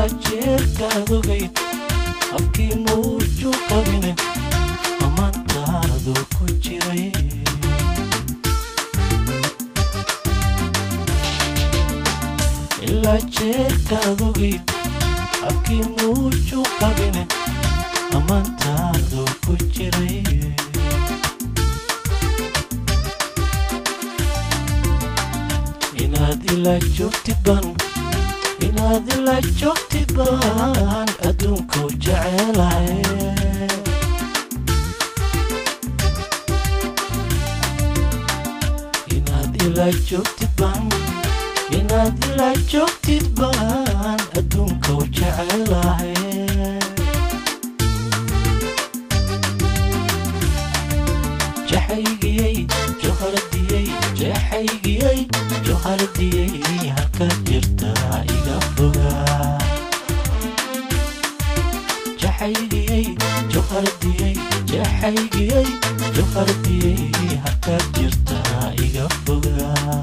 إلا جيركادو قيد أبكي موجو قبنه أمانتادو كجيري إلا جيركادو قيد أبكي موجو قبنه أمانتادو كجيري inaad ila joogtid baan adduunku jecelahay inaad ila joogtid baan adduunku jecelahay jaxaygiyay johardiyay halka jirta iga fogaa jaxaygiyay johardiyay halka jirta iga fogaa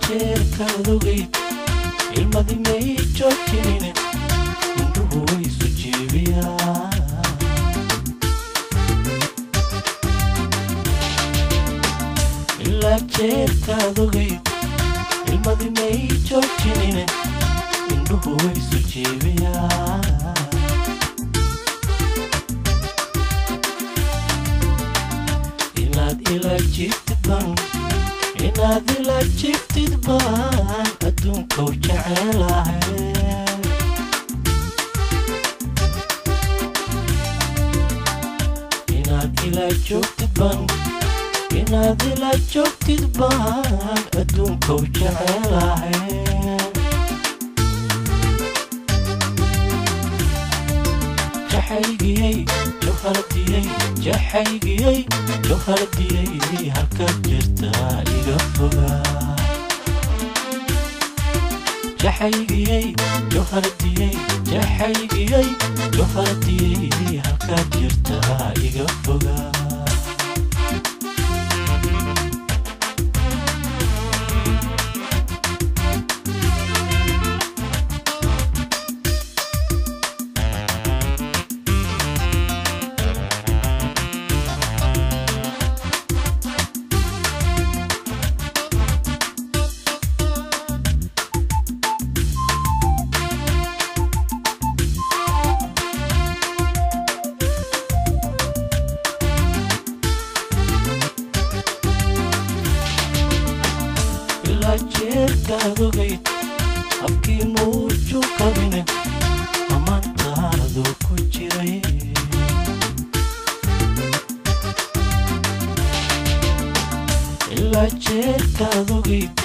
jeerkaadu qeyd ilmadii may joojinine indhuhu way isu jeebiyaan ilaa jeerkaadu qeyd ilmadii may joojinine indhuhu way isu jeebiyaan inaad ila jiftid baan inaad ila jiftid baan adduunku jecelahay inaad ila joogtid baan adduunku jecelahay jaxaygiyay johardiyay halka jirta iga fogaa jaxaygiyay johardiyay halka jirta iga fogaa jeerkaadu qeyd abkii muuju qabine amaantaadu ku jiray ilaa jeerkaadu qeyd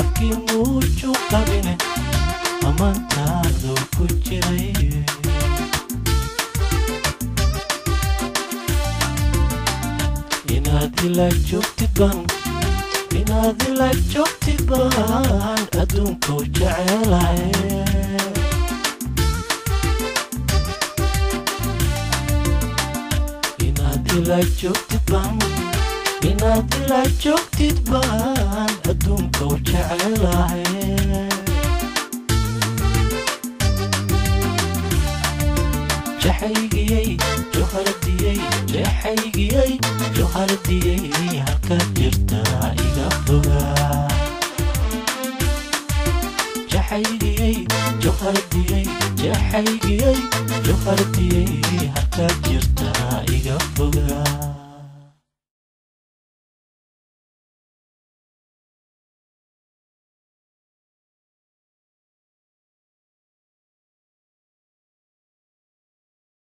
abkii muuju qabine amaantaadu ku jiray inaad ila joogtid baan inaad ila joogtid baan adduunku jecelahay inaad ila joogtid baan adduunku jecelahay jaxaygiyay johardiyay halka jirta iga fogaa jaxaygiyay johardiyay halka jirta iga fogaa